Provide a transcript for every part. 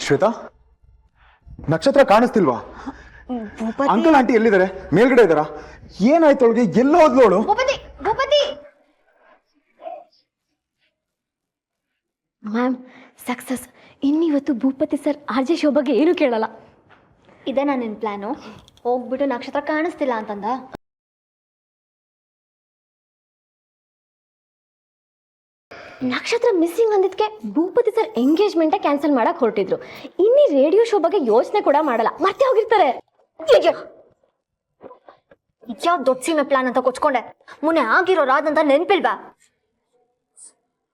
ಶ್ವೇತಾ, ನಕ್ಷತ್ರ ಕಾಣಿಸ್ತಿಲ್ವಾ? Uncle aunty ಎಲ್ಲಿದ್ದಾರೆ? ಮೇಲ್ಗಡೆ ಇದ್ದಾರಾ? ಏನಾಯ್ತು ಅವಳಿಗೆ? ಎಲ್ಲೋ ಹೋದ್ಲೋಳು? Ma'am success. ಇನ್ನಿವತ್ತು Bhupathi sir R J show ಬಗ್ಗೆ ಏನು ಕೇಳಲ್ಲ. ಇದೇ ನನ್ನ ಪ್ಲಾನು. ಹೋಗ್ಬಿಟ್ಟು ನಕ್ಷತ್ರ ಕಾಣಿಸ್ತಿಲ್ಲ ಅಂತಂದ. ನಕ್ಷತ್ರ ಮಿಸ್ಸಿಂಗ್ ಅಂದಿದ್ಕೆ ಭೂಪತಿ ಸರ್ ಎಂಗೇಜ್ಮೆಂಟೇ ಕ್ಯಾನ್ಸಲ್ ಮಾಡಕ್ ಹೊರಟಿದ್ರು. ಇನ್ನಿ ರೇಡಿಯೋ ಶೋ ಬಗ್ಗೆ ಯೋಚನೆ ಕೂಡ ಮಾಡಲ್ಲ, ಮತ್ತೆ ಹೋಗಿರ್ತಾರೆ. ಯಾವ ದೊಡ್ಡ ಸೀಮೆ ಪ್ಲಾನ್ ಅಂತ ಕೊಚ್ಕೊಂಡೆ. ಮುನ್ನೆ ಆಗಿರೋ ರಾದಂತ ನೆನ್ಪಿಲ್ವಾ?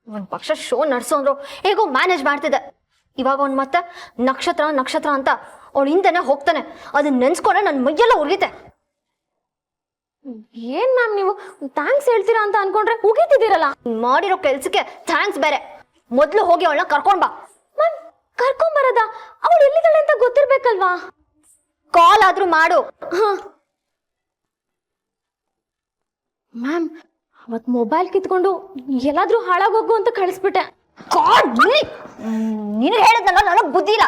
ಒಂದ್ ಪಕ್ಷ ಶೋ ನಡ್ಸೋ ಅಂದ್ರು ಹೇಗೋ ಮ್ಯಾನೇಜ್ ಮಾಡ್ತಿದ್ದೆ. ಇವಾಗ ಅವ್ನ್ ಮತ್ತೆ ನಕ್ಷತ್ರ ನಕ್ಷತ್ರ ಅಂತ ಅವಳು ಹಿಂದೆನೆ ಹೋಗ್ತಾನೆ. ಅದನ್ನ ನೆನ್ಸ್ಕೊಂಡ್ರೆ ನನ್ ಮೈಯೆಲ್ಲ ಉರಿತೆ. ಏನ್ ಮ್ಯಾಮ್ ನೀವು ಥ್ಯಾಂಕ್ಸ್ ಹೇಳ್ತೀರಾ ಅಂತ ಅನ್ಕೊಂಡ್ರೆ ಉಗಿತಿದ್ದೀರಲ್ಲ. ಮಾಡಿರೋ ಕೆಲ್ಸಕ್ಕೆ ಥ್ಯಾಂಕ್ಸ್ ಬೇರೆ. ಮೊದ್ಲು ಹೋಗಿ ಅವಳನ್ನ ಕರ್ಕೊಂಡ್ ಬಾ. ಮ್ಯಾಮ್ ಕರ್ಕೊಂಡ್ ಬರದ? ಅವಳು ಎಲ್ಲಿದ್ದಾಳೆ ಅಂತ ಗೊತ್ತಿರ್ಬೇಕಲ್ವಾ? ಕಾಲ್ ಆದ್ರೂ ಮಾಡು. ಮ್ಯಾಮ್ ಅವತ್ ಮೊಬೈಲ್ ಕಿತ್ಕೊಂಡು ಎಲ್ಲಾದ್ರೂ ಹಾಳಾಗೋಗು ಅಂತ ಕಳಿಸ್ಬಿಟ್ಟೆ. ನೀನು ಹೇಳದ್ನಲ್ಲ, ನನಗ್ ಬುದ್ಧಿ ಇಲ್ಲ.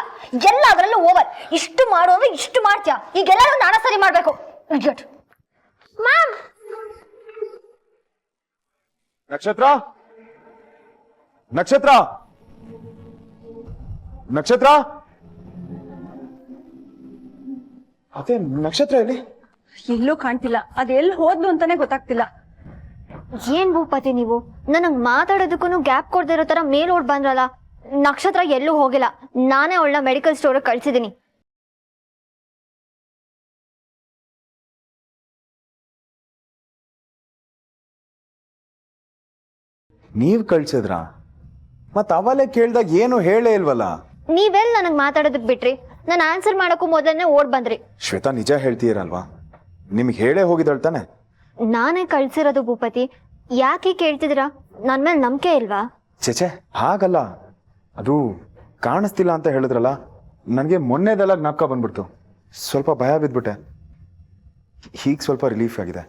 ಎಲ್ಲ ಅದ್ರಲ್ಲೂ ಓವರ್. ಇಷ್ಟು ಮಾಡು ಅಂದ್ರೆ ಇಷ್ಟು ಮಾಡ್ತೀಯ. ಈಗೆಲ್ಲರೂ ನಾನ ಸರಿ ಮಾಡ್ಬೇಕು. ಮ್ಯಾಮ್ ನಕ್ಷತ್ರ, ನಕ್ಷತ್ರ, ನಕ್ಷತ್ರ, ಅದೇ ನಕ್ಷತ್ರ ಎಲ್ಲಿ? ಎಲ್ಲೂ ಕಾಣ್ತಿಲ್ಲ. ಅದೆಲ್ಲಿ ಹೋದ್ಲು ಅಂತಾನೆ ಗೊತ್ತಾಗ್ತಿಲ್ಲ. ಏನ್ ಭೂಪತಿ ನೀವು ನನಗ್ ಮಾತಾಡೋದಕ್ಕೂ ಗ್ಯಾಪ್ ಕೊಡ್ದಿರೋ ತರ ಮೇಲ್ ಓಡ್ ಬಂದ್ರಲ್ಲ. ನಕ್ಷತ್ರ ಎಲ್ಲೂ ಹೋಗಿಲ್ಲ. ನಾನೇ ಅವಳನ್ನ ಮೆಡಿಕಲ್ ಸ್ಟೋರ್ ಕಳ್ಸಿದೀನಿ. ನೀವ್ ಕಳ್ಸಿದ್ರ? ಮತ್ ಅವಲೇ ಕೇಳ್ದಾಗ ಏನು ಹೇಳೇ ಇಲ್ವಲ್ಲ? ನೀವೆಲ್ ನನಗ್ ಮಾತಾಡೋದಕ್ ಬಿಟ್ರಿ? ನಾನು ಆನ್ಸರ್ ಮಾಡಕ್ಕೂ ಮೊದಲನೇ ಓಡ್ ಬಂದ್ರಿ. ಶ್ವೇತಾ, ನಿಜ ಹೇಳ್ತೀರಲ್ವಾ? ನಿಮ್ಗೆ ಹೇಳೇ ಹೋಗಿದಳ್ತಾನೆ. ನಾನೇ ಕಳ್ಸಿರೋದು ಭೂಪತಿ. ಯಾಕೆ ಕೇಳ್ತಿದ್ದೀರಾ? ನನ್ ಮೇಲೆ ನಂಬಿಕೆ ಇಲ್ವಾ? ಚೇಚೆ, ಹಾಗಲ್ಲ. ಅದು ಕಾಣಿಸ್ತಿಲ್ಲ ಅಂತ ಹೇಳಿದ್ರಲ್ಲ, ನನಗೆ ಮೊನ್ನೆದೆಲ್ಲ ಜ್ಞಾಪಕ ಬಂದ್ಬಿಡ್ತು. ಸ್ವಲ್ಪ ಭಯ ಬಿದ್ಬಿಟ್ಟೆ. ಹೀಗೆ ಸ್ವಲ್ಪ ರಿಲೀಫ್ ಆಗಿದೆ.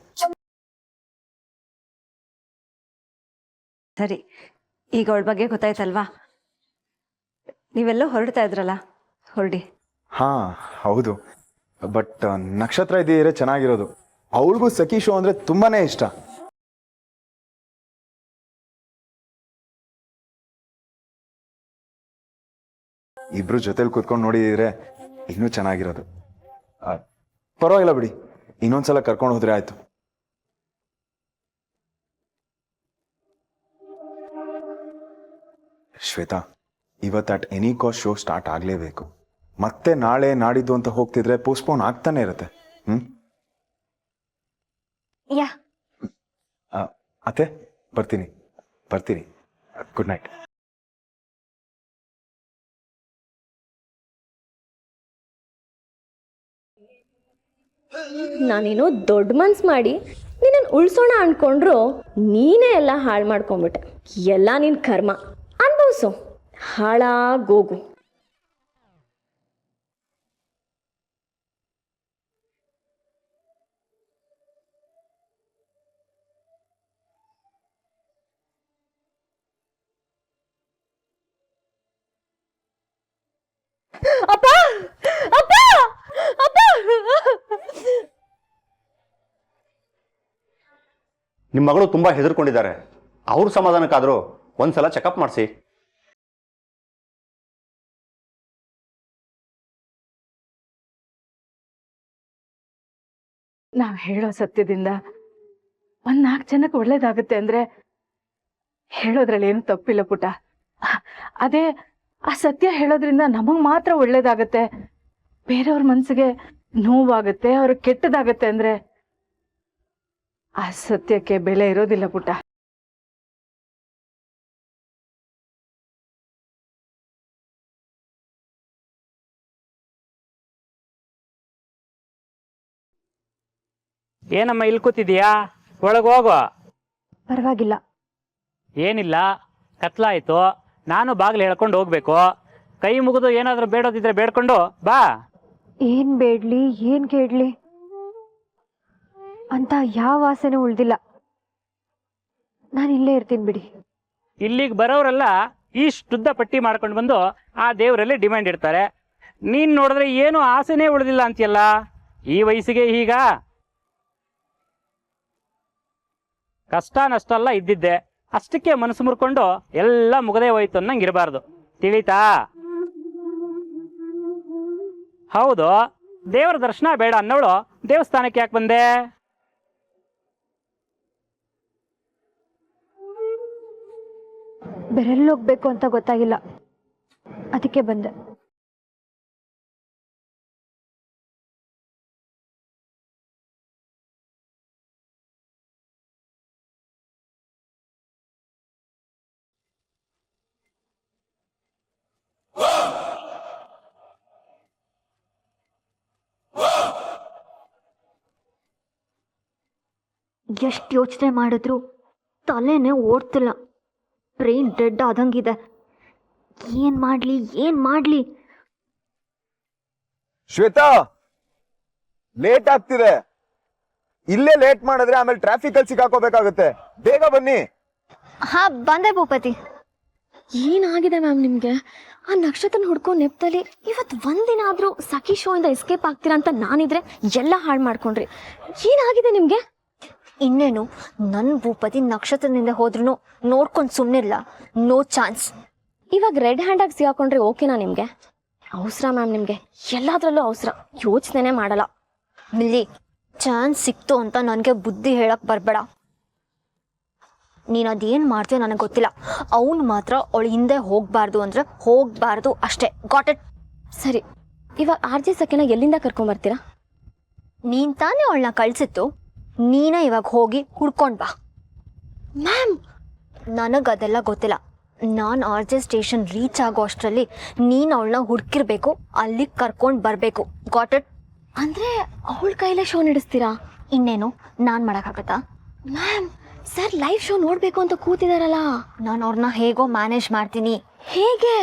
ಸರಿ, ಈಗ ಅವಳ ಬಗ್ಗೆ ಗೊತ್ತಾಯ್ತಲ್ವಾ? ನೀವೆಲ್ಲೋ ಹೊರಡ್ತಾ ಇದ್ರಲ್ಲ, ಹೊರಡಿ. ಹಾ ಹೌದು, ಬಟ್ ನಕ್ಷತ್ರ ಇದೀರೆ ಚೆನ್ನಾಗಿರೋದು. ಅವಳಿಗೂ ಸಖಿ ಶೋ ಅಂದ್ರೆ ತುಂಬಾನೇ ಇಷ್ಟ. ಇಬ್ರು ಜೊತೆಲಿ ಕೂತ್ಕೊಂಡು ನೋಡಿದ್ರೆ ಇನ್ನೂ ಚೆನ್ನಾಗಿರೋದು. ಪರವಾಗಿಲ್ಲ ಬಿಡಿ, ಇನ್ನೊಂದ್ಸಲ ಕರ್ಕೊಂಡು ಹೋದ್ರೆ ಆಯ್ತು. ಶ್ವೇತಾ, ಇವತ್ತು at any cost show start ಆಗಲೇಬೇಕು. ಮತ್ತೆ ನಾಳೆ ನಾಡಿದ್ದು ಅಂತ ಹೋಗ್ತಿದ್ರೆ ಪೋಸ್ಟ್ಪೋನ್ ಆಗ್ತಾನೆ ಇರುತ್ತೆ. ಯಾ ಅತ್ತೆ, ಬರ್ತೀನಿ. Good night. ನಾನೇನೋ ದೊಡ್ಡ ಮನ್ಸ್ ಮಾಡಿ ನಿನ್ನನ್ನು ಉಳ್ಸೋಣ ಅನ್ಕೊಂಡ್ರು ನೀನೇ ಎಲ್ಲ ಹಾಳು ಮಾಡ್ಕೊಂಡ್ಬಿಟ್ಟೆ. ಎಲ್ಲ ನಿನ್ ಕರ್ಮ ಅನ್ಭವಿಸು. ಹಾಳಾಗೋಗು. ಅಪ್ಪ ಅಪ್ಪ ಅಪ್ಪ, ನಿಮ್ಮ ಮಗಳು ತುಂಬಾ ಹೆದರ್ಕೊಂಡಿದ್ದಾರೆ. ಅವ್ರ ಸಮಾಧಾನಕ್ಕಾದರೂ ಒಂದ್ಸಲ ಚೆಕಪ್ ಮಾಡಿಸಿ. ನಾವ್ ಹೇಳೋ ಸತ್ಯದಿಂದ 4 ಜನಕ್ಕೆ ಒಳ್ಳೇದಾಗುತ್ತೆ ಅಂದ್ರೆ ಹೇಳೋದ್ರಲ್ಲಿ ಏನು ತಪ್ಪಿಲ್ಲ ಪುಟ. ಅದೇ ಆ ಸತ್ಯ ಹೇಳೋದ್ರಿಂದ ನಮಗ್ ಮಾತ್ರ ಒಳ್ಳೇದಾಗತ್ತೆ, ಬೇರೆಯವ್ರ ಮನ್ಸಿಗೆ ನೋವಾಗುತ್ತೆ, ಅವ್ರಿಗೆ ಕೆಟ್ಟದಾಗತ್ತೆ ಅಂದ್ರೆ ಆ ಸತ್ಯಕ್ಕೆ ಬೆಲೆ ಇರೋದಿಲ್ಲ ಪುಟ. ಏನಮ್ಮ ಇಲ್ಲಿ ಕೂತಿದೀಯಾ? ಒಳಗೆ ಹೋಗುವ. ಪರವಾಗಿಲ್ಲ. ಏನಿಲ್ಲ, ಕತ್ಲಾಯ್ತು. ನಾನು ಬಾಗಿಲು ಹೇಳ್ಕೊಂಡು ಹೋಗ್ಬೇಕು. ಕೈ ಮುಗಿದು ಏನಾದರೂ ಬೇಡೋದಿದ್ರೆ ಬೇಡ್ಕೊಂಡು ಬಾ. ಏನ್ ಬೇಡ್ಲಿ, ಏನ್ ಕೇಳ್ಲಿ ಅಂತ ಯಾವ ಆಸೆನೂ ಉಳ್ದಿಲ್ಲ. ನಾನು ಇಲ್ಲೇ ಇರ್ತೀನಿ ಬಿಡಿ. ಇಲ್ಲಿಗೆ ಬರೋರೆಲ್ಲ ಇಷ್ಟುದ್ದ ಪಟ್ಟಿ ಮಾಡ್ಕೊಂಡು ಬಂದು ಆ ದೇವರಲ್ಲಿ ಡಿಮ್ಯಾಂಡ್ ಇಡ್ತಾರೆ. ನೀನು ನೋಡಿದ್ರೆ ಏನು ಆಸೆನೇ ಉಳಿದಿಲ್ಲ ಅಂತೀಯಲ್ಲ, ಈ ವಯಸ್ಸಿಗೆ ಈಗ ಕಷ್ಟ ನಷ್ಟ ಎಲ್ಲ ಇದ್ದಿದ್ದೆ, ಅಷ್ಟಕ್ಕೆ ಮನಸ್ಸು ಮುರ್ಕೊಂಡು ಎಲ್ಲ ಮುಗದೇ ಹೋಯ್ತು ಅನ್ನಂಗೆ ಇರಬಾರ್ದು, ತಿಳಿತಾ? ಹೌದು, ದೇವರ ದರ್ಶನ ಬೇಡ ಅನ್ನೋಳು ದೇವಸ್ಥಾನಕ್ಕೆ ಯಾಕೆ ಬಂದೆ? ಬೇರೆಲ್ಲಿ ಹೋಗ್ಬೇಕು ಅಂತ ಗೊತ್ತಾಗಿಲ್ಲ, ಅದಕ್ಕೆ ಬಂದೆ. ಎಷ್ಟು ಯೋಚನೆ ಮಾಡಿದ್ರು ತಲೆನೇ ಓಡ್ತಿಲ್ಲ, ಬ್ರೈನ್ ಡೆಡ್ ಆದಂಗಿದೆ. ಏನ್ ಮಾಡ್ಲಿ? ಶ್ವೇತಾ, ಲೇಟ್ ಆಗ್ತಿದೆ. ಇಲ್ಲೇ ಲೇಟ್ ಮಾಡಿದ್ರೆ ಆಮೇಲೆ ಟ್ರಾಫಿಕ್ ಅಲ್ಲಿ ಸಿಕ್ಕಾಕೋಬೇಕಾಗುತ್ತೆ. ಬೇಗ ಬನ್ನಿ. ಹಾ ಬಂದೆ ಭೂಪತಿ. ಏನಾಗಿದೆ ಮ್ಯಾಮ್ ನಿಮಗೆ? ಆ ನಕ್ಷತ್ರನ ಹುಡ್ಕೊಂಡು ನೆಪದಲ್ಲಿ ಇವತ್ತು ಒಂದಿನ ಆದರೂ ಸಖಿ ಶೋ ಇಂದ ಎಸ್ಕೇಪ್ ಆಗ್ತೀರಾ ಅಂತ ನಾನಿದ್ರೆ ಎಲ್ಲ ಹಾಳು ಮಾಡ್ಕೊಂಡ್ರಿ. ಏನಾಗಿದೆ ನಿಮಗೆ? ಇನ್ನೇನು ನನ್ನ ಭೂಪತಿ ನಕ್ಷತ್ರದಿಂದ ಹೋದ್ರೂ ನೋಡ್ಕೊಂಡು ಸುಮ್ಮನಿಲ್ಲ. No chance. ಇವಾಗ ರೆಡ್ ಹ್ಯಾಂಡಾಗಿ ಸಿಗಾಕೊಂಡ್ರೆ ಓಕೆನಾ ನಿಮಗೆ? ಅವಸರ ಮ್ಯಾಮ್, ನಿಮಗೆ ಎಲ್ಲದರಲ್ಲೂ ಅವಸರ, ಯೋಚನೆನೇ ಮಾಡಲ್ಲ. ಮಿಲ್ಲಿ, ಚಾನ್ಸ್ ಸಿಕ್ತು ಅಂತ ನನಗೆ ಬುದ್ಧಿ ಹೇಳಕ್ ಬರಬೇಡ. ನೀನು ಅದೇನು ಮಾಡ್ತೀಯೋ ನನಗೆ ಗೊತ್ತಿಲ್ಲ. ಅವನು ಮಾತ್ರ ಅವಳು ಹಿಂದೆ ಹೋಗಬಾರ್ದು ಅಂದರೆ ಹೋಗಬಾರ್ದು ಅಷ್ಟೇ. Got it? ಸರಿ, ಇವಾಗ RJ ಸಖಿನ ಎಲ್ಲಿಂದ ಕರ್ಕೊಂಬರ್ತೀರಾ? ನೀನು ತಾನೇ ಅವಳನ್ನ ಕಳಿಸಿತ್ತು, ನೀನೇ ಇವಾಗ ಹೋಗಿ ಹುಡ್ಕೊಂಡು ಬಾ. ಮ್ಯಾಮ್, ನನಗದೆಲ್ಲ ಗೊತ್ತಿಲ್ಲ. ನಾನು RJ ಸ್ಟೇಷನ್ ರೀಚ್ ಆಗೋ ಅಷ್ಟರಲ್ಲಿ ನೀನು ಅವಳನ್ನ ಹುಡುಕಿರ್ಬೇಕು, ಅಲ್ಲಿಗೆ ಕರ್ಕೊಂಡು ಬರಬೇಕು. Got it? ಅಂದರೆ ಅವಳ ಕೈಲೇ ಶೋ ನಡೆಸ್ತೀರಾ? ಇನ್ನೇನು ನಾನು ಮಾಡೋಕ್ಕಾಗತ್ತಾ? ಮ್ಯಾಮ್, ಸರ್ ಲೈವ್ ಶೋ ನೋಡಬೇಕು ಅಂತ ಕೂತಿದಾರಲ್ಲ. ನಾನು ಅವ್ರನ್ನ ಹೇಗೋ ಮ್ಯಾನೇಜ್ ಮಾಡ್ತೀನಿ. ಹೇಗೆ?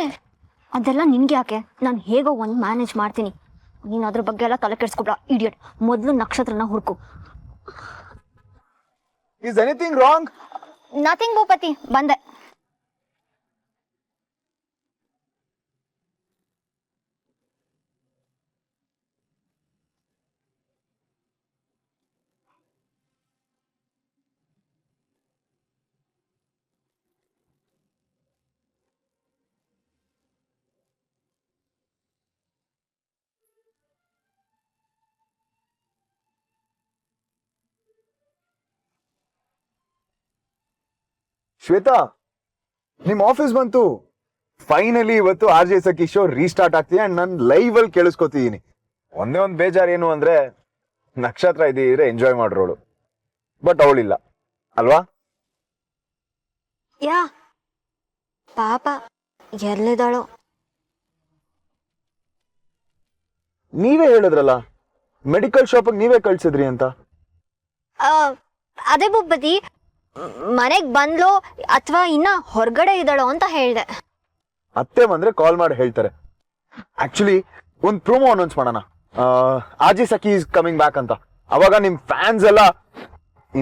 ಅದೆಲ್ಲ ನಿನ್ಗೆ ಯಾಕೆ? ನಾನು ಹೇಗೋ ಒಂದು ಮ್ಯಾನೇಜ್ ಮಾಡ್ತೀನಿ. ನೀನು ಅದ್ರ ಬಗ್ಗೆ ಎಲ್ಲ ತಲೆ ಕೆಡಿಸ್ಕೊಬೇಡ ಇಡಿಯಟ್. ಮೊದಲು ನಕ್ಷತ್ರನ ಹುಡುಕು. Is anything wrong? ನಥಿಂಗ್ ಭೂಪತಿ, ಬಂದೆ. ಶ್ವೇತಾ, ನಿಮ್ ಆಫೀಸ್ ಬಂತು. ಫೈನಲಿ ಇವತ್ತು RJ ಸಖಿ ಶೋ ರೀಸ್ಟಾರ್ಟ್ ಆಗ್ತಿದೆ ಅಂಡ್ ನಾನು ಲೈವ್ ಅಲ್ಲಿ ಕೇಳಿಸ್ಕೊತಿದ್ದೀನಿ. ಒಂದೇ ಒಂದು ಬೇಜಾರು ಏನು ಅಂದ್ರೆ ನಕ್ಷತ್ರ ಇದ್ರೆ ಎಂಜಾಯ್ ಮಾಡ್ರೋಳು, ಬಟ್ ಅವಳಿಲ್ಲ ಅಲ್ವಾ? ಯಾ ಪಾಪ, ಎಲ್ಲಿದ್ದಾಳೋ? ನೀವೇ ಹೇಳಿದ್ರಲ್ಲ ಮೆಡಿಕಲ್ ಶಾಪಿಗೆ ನೀವೇ ಕಳ್ಸಿದ್ರಿ ಅಂತ. ಅದೇ ಭೂಪತಿ, ಮನೆಗೆ ಬಂದ್ಲೋ ಅಥವಾ ಇನ್ನ ಹೊರಗಡೆ ಇದ್ದಾಳೋ ಅಂತ ಹೇಳ್ದೆ. ಅತ್ತೆ ಬಂದ್ರೆ ಕಾಲ್ ಮಾಡಿ ಹೇಳ್ತಾರೆ. ಆಕ್ಚುಲಿ ಒಂದು ಪ್ರೋಮೋ ಅನೌನ್ಸ್ ಮಾಡೋಣ, RJ Sakhi is coming back ಅಂತ. ಅವಾಗ ನಿಮ್ ಫ್ಯಾನ್ಸ್ ಎಲ್ಲ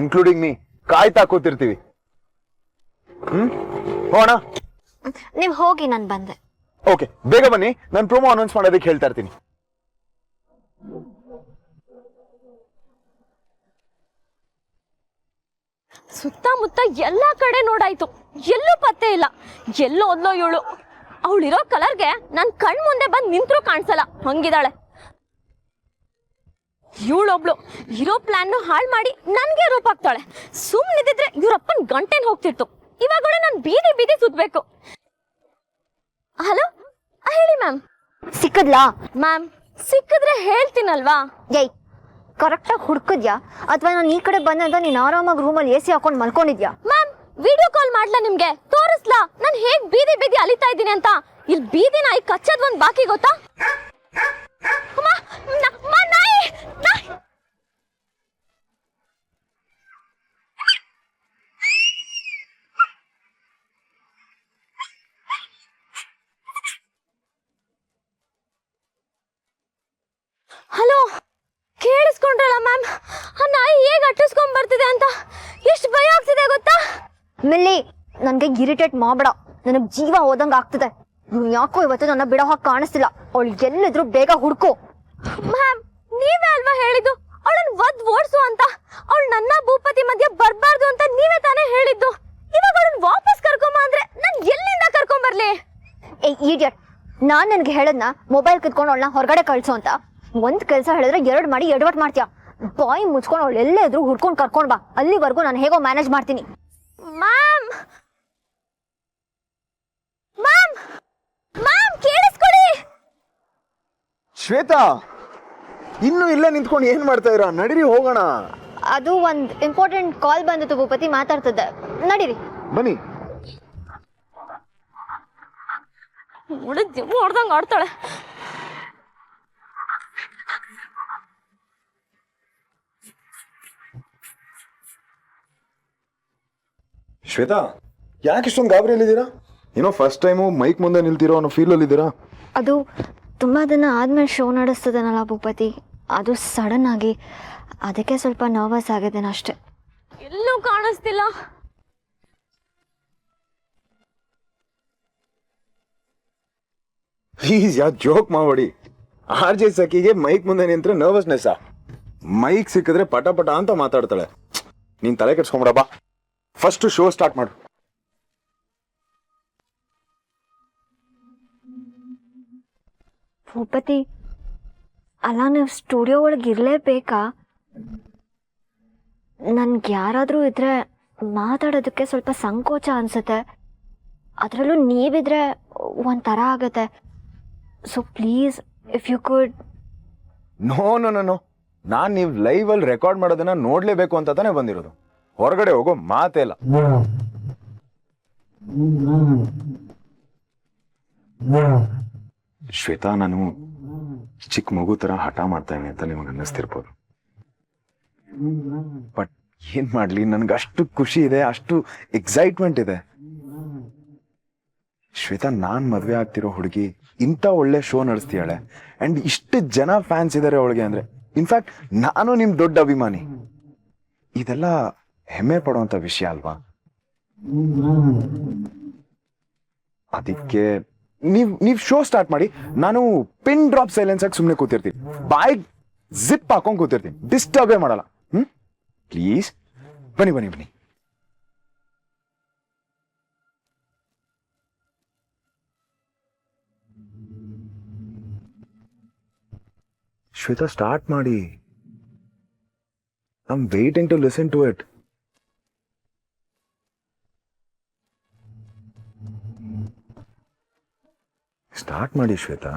ಇನ್ಕ್ಲೂಡಿಂಗ್ ಮೀ ಕಾಯ್ತಾ ಕೂತಿರ್ತೀವಿ. ಹೋಣ? ನೀವು ಹೋಗಿ, ನಾನು ಬಂದೆ. ಓಕೆ, ಬೇಗ ಬನ್ನಿ, ನಾನು ಪ್ರೋಮೋ ಅನೌನ್ಸ್ ಮಾಡೋದಕ್ಕೆ ಹೇಳ್ತಾ ಇರ್ತೀನಿ. ಸುತ್ತಮುತ್ತ ಎಲ್ಲ ಕಡೆ ನೋಡಾಯ್ತು, ಎಲ್ಲೂ ಪತ್ತೆ ಇಲ್ಲ. ಎಲ್ಲೋ ಓದ್ಲೋ ಇವಳು. ಅವಳಿರೋ ಕಲರ್ಗೆ ನನ್ನ ಕಣ್ ಮುಂದೆ ಬಂದು ನಿಂತ್ರೂ ಕಾಣಿಸಲ್ಲ, ಹಂಗಿದಾಳೆ. ಇವಳೊಬ್ಳು ಇರೋ ಪ್ಲಾನ್ ಹಾಳು ಮಾಡಿ ನನಗೆ ರೂಪ ಆಗ್ತಾಳೆ. ಸುಮ್ಮನಿದ್ರೆ ಇವ್ರಪ್ಪನ ಗಂಟೆನ್ ಹೋಗ್ತಿರ್ತು. ಇವಾಗಳೆ ನಾನು ಬೀದಿ ಬೀದಿ ಸುತ್ತಬೇಕು. ಹಲೋ, ಹೇಳಿ ಮ್ಯಾಮ್. ಸಿಕ್ಕದ್ಲಾ? ಮ್ಯಾಮ್, ಸಿಕ್ಕಿದ್ರೆ ಹೇಳ್ತೀನಲ್ವಾ. ಏಯ್, ಕರೆಕ್ಟಾಗಿ ಹುಡ್ಕದ್ಯಾ ಅಥವಾ ನಾನು ಈ ಕಡೆ ಬಂದಂತ ನೀನು ಆರಾಮಾಗಿ ರೂಮಲ್ಲಿ AC ಹಾಕೊಂಡು ಮಲ್ಕೊಂಡಿದ್ಯಾ? ಮ್ಯಾಮ್, ವಿಡಿಯೋ ಕಾಲ್ ಮಾಡ್ಲಾ ನಿಮ್ಗೆ? ತೋರಿಸ್ಲಾ ನಾನು ಹೇಗ್ ಬೀದಿ ಬೀದಿ ಅಲಿತಾ ಇದ್ದೀನಿ ಅಂತ? ಇಲ್ಲಿ ಬೀದಿ ನಾಯಿ ಕಚ್ಚದ್ ಒಂದ್ ಬಾಕಿ ಗೊತ್ತಾ? ನಾಯಿ! ಹಲೋ, ಕೇಳಿಸ್ಕೊಂಡ್ರಲ್ಲ ಮ್ಯಾಮ್? ಆ ನಾಯಿ ಹೇಗೆ ಅಟ್ಟಿಸ್ಕೊಂಡ್ ಬರ್ತಿದೆ ಅಂತ ಎಷ್ಟು ಭಯ ಆಗ್ತಿದೆ ಗೊತ್ತಾ? ಮಿಲ್ಲಿ, ನನಗೆ ಇರಿಟೇಟ್ ಮಾಡಬೇಡ. ನನಗ್ ಜೀವ ಹೋದಂಗ ಆಗ್ತದೆ. ನೀವ್ ಯಾಕೋ ಇವತ್ತು ನನ್ನ ಬಿಡೋ ಹಾಗೆ ಕಾಣಿಸ್ತಿಲ್ಲ. ಅವಳು ಎಲ್ಲಿದ್ರು ಬೇಗ ಹುಡ್ಕೋ. ಮ್ಯಾಮ್, ನೀವೇ ಅಲ್ವಾ ಹೇಳಿದ್ದು ಅವಳನ್ನ ಓಡಿಸು ಅಂತ? ಅವಳು ನನ್ನ ಭೂಪತಿ ಮಧ್ಯೆ ಬರ್ಬಾರ್ದು ಅಂತ ನೀವೇ ತಾನೇ ಹೇಳಿದ್ದು. ಇವಾಗ ಅವಳನ್ನ ವಾಪಸ್ ಕರ್ಕೊಂಬ ಅಂದ್ರೆ ನಾನ್ ಎಲ್ಲಿಂದ ಕರ್ಕೊಂಬರ್ಲಿ? ಏ ಇಡಿಯಟ್, ನಾನ್ ನನ್ಗೆ ಹೇಳದ್ನ ಮೊಬೈಲ್ ಕಿತ್ಕೊಂಡು ಅವಳನ್ನ ಹೊರಗಡೆ ಕಳ್ಸು ಅಂತ. ಒಂದ್ ಕೆಲ್ಸ ಹೇಳಿದ್ರೆ 2 ಮಾಡಿ ಎಡವಟ್ ಮಾಡ್ತೀಯ. ಬಾಯಿ ಮುಚ್ಕೊಂಡು ಅವಳು ಎಲ್ಲೇ ಇದ್ರು ಹುಡ್ಕೊಂಡು ಕರ್ಕೊಂಡ್ ಬಾ. ಅಲ್ಲಿವರೆಗೂ ನಾನು ಹೇಗೋ ಮ್ಯಾನೇಜ್ ಮಾಡ್ತೀನಿ. ಮ್ಯಾಮ್, ಮ್ಯಾಮ್, ಮ್ಯಾಮ್ ಕೇಳಿಸ್ಕೊಡಿ. ಶ್ವೇತಾ, ಇನ್ನು ಇಲ್ಲೇ ನಿಂತ್ಕೊಂಡು ಏನ್ ಮಾಡ್ತಾ ಇರ? ನಡೀರಿ ಹೋಗೋಣ. ಅದು ಒಂದ್ ಇಂಪಾರ್ಟೆಂಟ್ ಕಾಲ್ ಬಂದಿತ್ತು ಭೂಪತಿ, ಮಾತಾಡ್ತಿದ್ದೆ. ನಡೀರಿ. ಬನ್ನಿ. ಹೊಡ್ದಂಗ ಆಡ್ತಾಳೆ. ಶ್ವೇತಾ, ಯಾಕೆ ಇಷ್ಟೊಂದು ಗಾಬರಿಯಲ್ಲಿದ್ದೀರಾ? ಏನೋ ಫಸ್ಟ್ ಟೈಮು ಮೈಕ್ ಮುಂದೆ ನಿಲ್ತಿರೋ ಅನ್ನೋ ಫೀಲಲ್ಲಿ ಇದ್ದೀರಾ? ಅದು ತುಂಬಾ ದಿನ ಆದ್ಮೇಲೆ ಶೋ ನಡೆಸ್ತದನಲ್ಲ ಭೂಪತಿ, ಅದು ಸಡನ್ ಆಗಿ, ಅದಕ್ಕೆ ಸ್ವಲ್ಪ ನರ್ವಸ್ ಆಗಿದ್ದೇನೆ ಅಷ್ಟೆ. ಎಲ್ಲೂ ಕಾಣಿಸ್ತಿಲ್ಲ. ಪ್ಲೀಸ್ ಯಾ ಜೋಕ್ ಮಾಡಬೇಡಿ. ಆರ್ ಜೆ ಸಖಿಗೆ ಮೈಕ್ ಮುಂದೆ ನಿಂತ್ರೆ ನರ್ವಸ್ನೆಸ್. ಮೈಕ್ ಸಿಕ್ಕಿದ್ರೆ ಪಟ ಪಟ ಅಂತ ಮಾತಾಡ್ತಾಳೆ. ನೀನ್ ತಲೆ ಕೆಡ್ಸ್ಕೊಂಬಿಡ ಬಾ. ಫಸ್ಟ್ ಶೋ ಸ್ಟಾರ್ಟ್ ಮಾಡು. ಭೂಪತಿ, ಅಲ್ಲ ನೀವು ಸ್ಟುಡಿಯೋ ಒಳಗೆ ಇರಲೇಬೇಕಾ? ನನ್ಗೆ ಯಾರಾದರೂ ಇದ್ರೆ ಮಾತಾಡೋದಕ್ಕೆ ಸ್ವಲ್ಪ ಸಂಕೋಚ ಅನ್ಸುತ್ತೆ. ಅದರಲ್ಲೂ ನೀವಿದ್ರೆ ಒಂಥರ ಆಗತ್ತೆ. So please if you could. No no no no, ನಾನು ನೀವು ಲೈವ್ ಅಲ್ಲಿ ರೆಕಾರ್ಡ್ ಮಾಡೋದನ್ನ ನೋಡ್ಲೇಬೇಕು ಅಂತ ತಾನೇ ಬಂದಿರೋದು. ಹೊರಗಡೆ ಹೋಗೋ ಮಾತೇ ಇಲ್ಲ. ಶ್ವೇತಾ, ನಾನು ಚಿಕ್ಕ ಮಗು ತರ ಹಠ ಮಾಡ್ತಾನೆ ಅಂತ ನಿಮಗೆ ಅನ್ನಿಸ್ತಿರ್ಬೋದು. ಬಟ್ ಏನ್ ಮಾಡ್ಲಿ, ನನ್ಗೆ ಅಷ್ಟು ಖುಷಿ ಇದೆ, ಅಷ್ಟು ಎಕ್ಸೈಟ್ಮೆಂಟ್ ಇದೆ. ಶ್ವೇತಾ, ನಾನ್ ಮದ್ವೆ ಆಗ್ತಿರೋ ಹುಡುಗಿ ಇಂಥ ಒಳ್ಳೆ ಶೋ ನಡೆಸ್ತೀಯಾಳೆ. ಅಂಡ್ ಇಷ್ಟು ಜನ ಫ್ಯಾನ್ಸ್ ಇದಾರೆ ಅವಳಿಗೆ ಅಂದ್ರೆ, ಇನ್ಫ್ಯಾಕ್ಟ್ ನಾನು ನಿಮ್ ದೊಡ್ಡ ಅಭಿಮಾನಿ. ಇದೆಲ್ಲ ಹೆಮ್ಮೆ ಪಡುವಂತ ವಿಷಯ ಅಲ್ವಾ? ಅದಕ್ಕೆ ನೀವ್ ಶೋ ಸ್ಟಾರ್ಟ್ ಮಾಡಿ. ನಾನು ಪಿನ್ ಡ್ರಾಪ್ ಸೈಲೆನ್ಸ್ ಆಗಿ ಸುಮ್ಮನೆ ಕೂತಿರ್ತೀನಿ. ಬಾಯ್ ಜಿಪ್ ಹಾಕೊಂಡ್ ಕೂತಿರ್ತೀನಿ. ಡಿಸ್ಟರ್ಬೇ ಮಾಡಲ್ಲ. ಪ್ಲೀಸ್ ಬನ್ನಿ ಬನ್ನಿ ಬನ್ನಿ. ಶ್ವೇತಾ, ಸ್ಟಾರ್ಟ್ ಮಾಡಿ. I am waiting to listen to it. Start ಮಾಡಿ ಶ್ವೇತಾ.